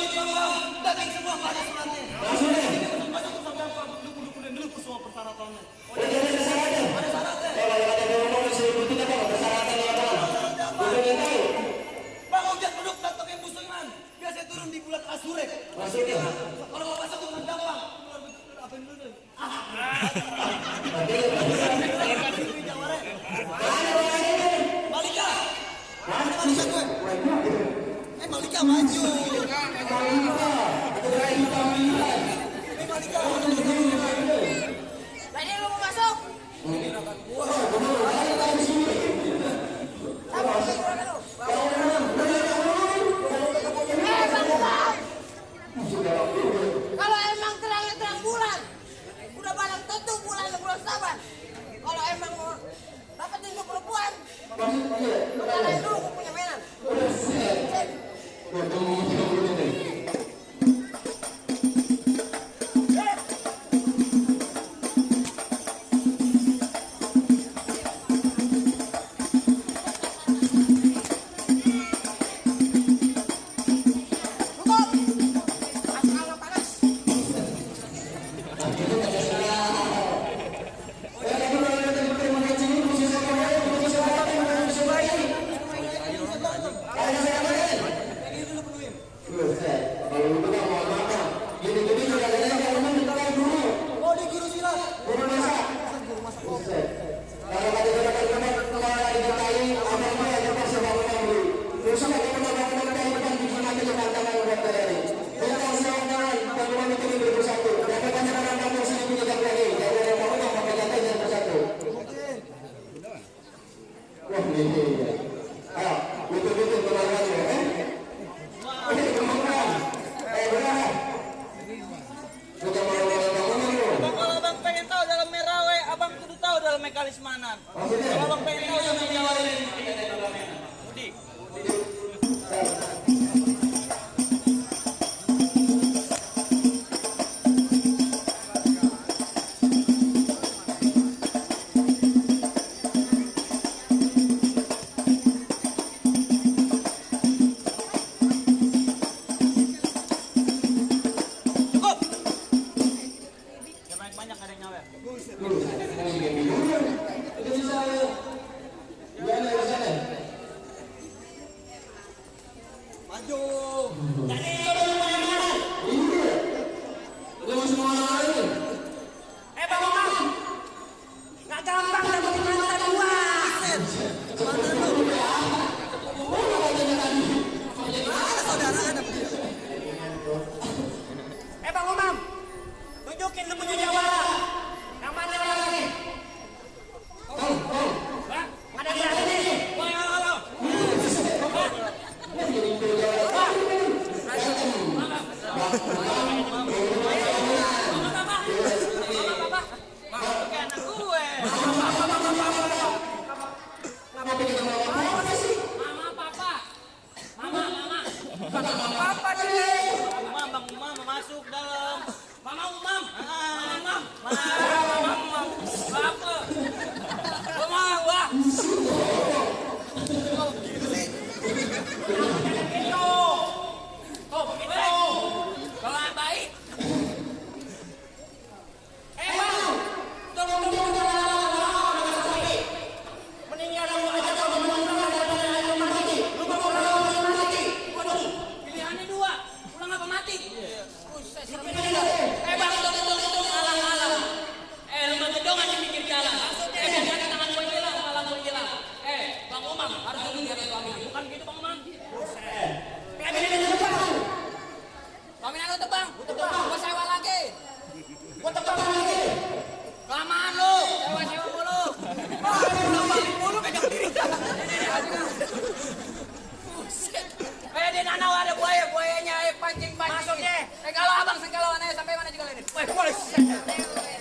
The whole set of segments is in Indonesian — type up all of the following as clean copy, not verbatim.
Daging semua pada suratnya. Masuk ke sampai apa? Dulu semua persyaratannya. Ada syaratnya. Bang Ojek duduk datangnya musuhan. Biasa turun di bulan Asure. Kalau mau masuk tuh gampang. Apa dulu tuh? Malika. Malika gue. Malika maju. Tadi lu mau masuk? Kalau emang terang bulan, udah barang tentu bulan Saban. Kalau emang mau dapetin tuh perempuan, lu kalahin dulu gue punya mainan.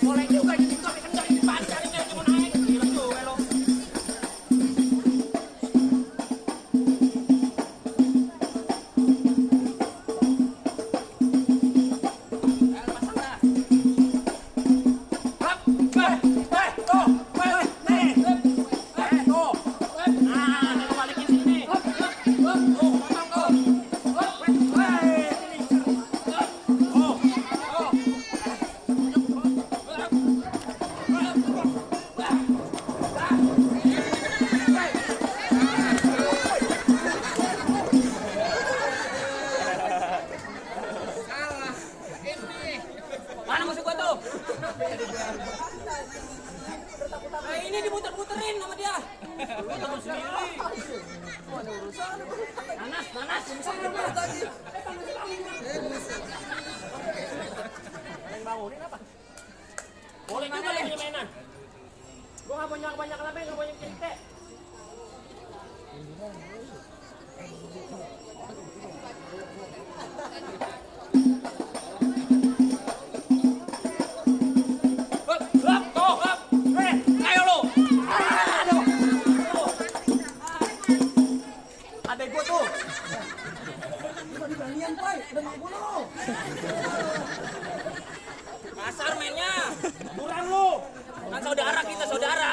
Boleh juga kendor di depan, carinya cuma naik, gila juga lo. tadi. Main bangunin apa? Boleh juga punya mainan. Gua nggak banyak apa, nggak banyak cerita. Ayo lo. Ada gua tuh. Kalian pai, udah mau bunuh. Kasar mainnya. Kurang lu. Kan saudara kita, saudara.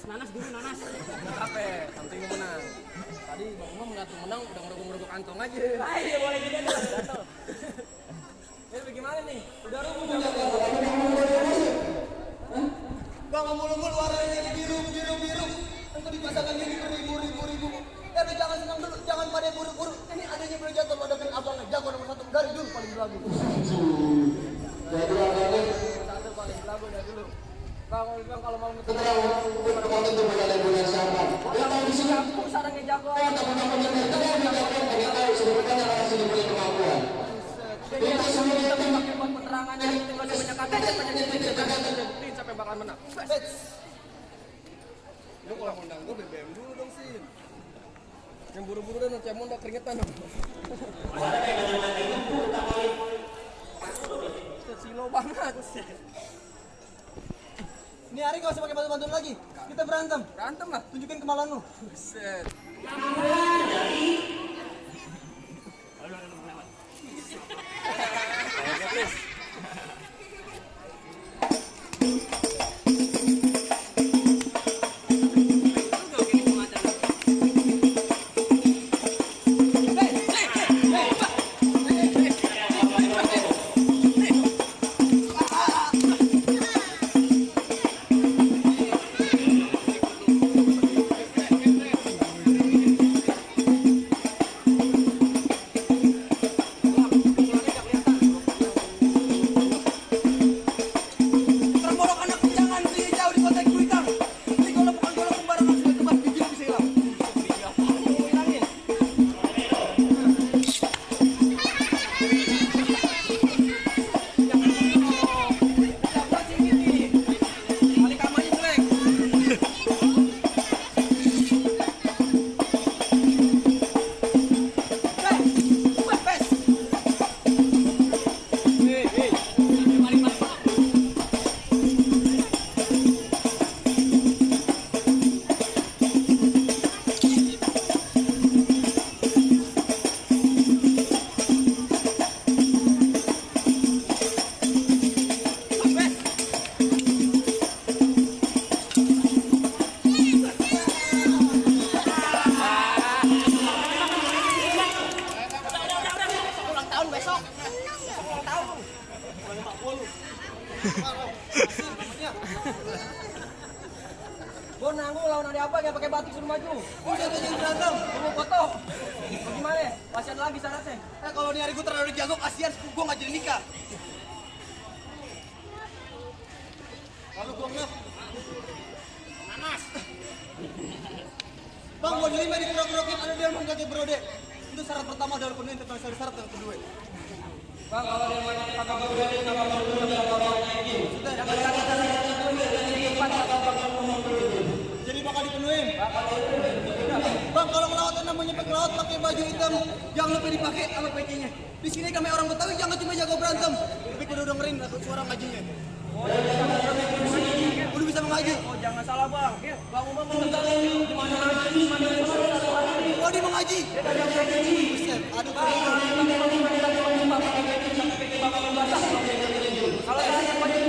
Nanas dulu, nanas. Apa? Santai menang. Tadi Bang Umam ngatur menang udah ngerogok kantong aja. Iya boleh juga tuh. Ini bagaimana nih? Udah rubuh. Bang ngomong-ngomong warnanya biru. Engkau dipasangkan ini beribu-ribu. Udah jangan senang dulu, jangan pada buru-buru. Ini adanya boleh jatuh pada abang jago nomor 1 dari dulu paling belagu. Satu paling belagu dari dulu. Bang kalau mau betul kampung sarangnya jago. Kita pakai buat penerangannya itu masih banyak kata buktiin sampai bakal menang. Lu kalau ngundang gue BBM dulu dong sih. Yang buru-buru dan nanti udah keringetan dong. Silo banget. Ini hari gak usah pakai bantuan lagi. Kita berantem. Berantem lah. Tunjukin kemalan lu. Buset. Terbolok anak jangan sih jauh di kotak kuitang. Ini kalau bukan golok sembarangan sudah tebas bibir bisa hilang. Kali kamarnya jelek. Ulang tahun besok. Ulang tahun. Gua nanggung lawan ada apa kayak pakai batik suruh maju. Udah tuh yang berantem. Mau foto. Gimana? Latihan lagi syaratnya. Kalau ini hari gue terlalu jago, kasihan sepupu gue gak jadi nikah. Lalu gue ngap. Nanas. Bang, mau lima dikerok-kerokin ada dia mau kaki brode. Itu syarat pertama adalah penuhin tentang syarat yang kedua. Bang kalau dia main kata berdua dia sama berdua jangan kata Jadi bakal dipenuhin. Bang, kalau ngelawatan namanya pengelawat pakai baju hitam, jangan lupa dipakai sama pecinya. Di sini kami orang Betawi jangan cuma jago berantem, tapi kudu dengerin suara ngajinya. Udah bisa mengaji. Oh jangan salah bang. Bang Umam mau di mana aja. Oh dia mengaji. Buset, aduh. Kalau saya baju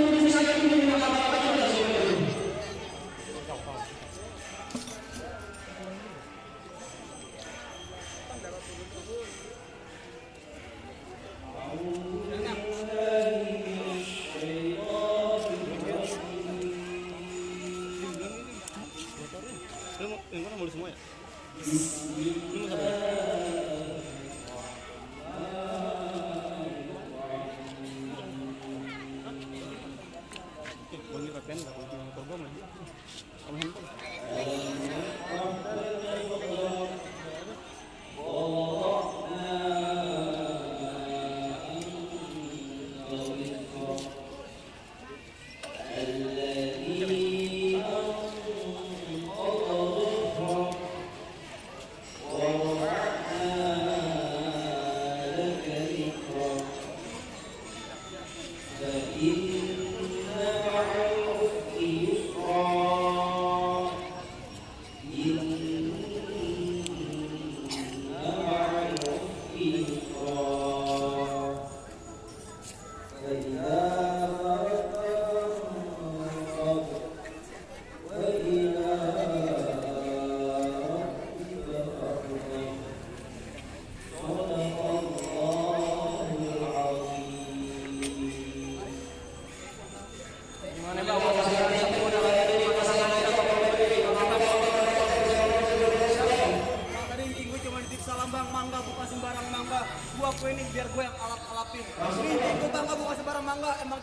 Ini mau semua ya? Ini mau sampai Bongi pakaian nggak kunci motor gue lagi. Sama handphone.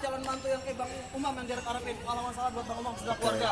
calon mantu yang kayak Bang Umam yang diharap harapin. Kalau masalah buat Bang Umam sudah keluarga.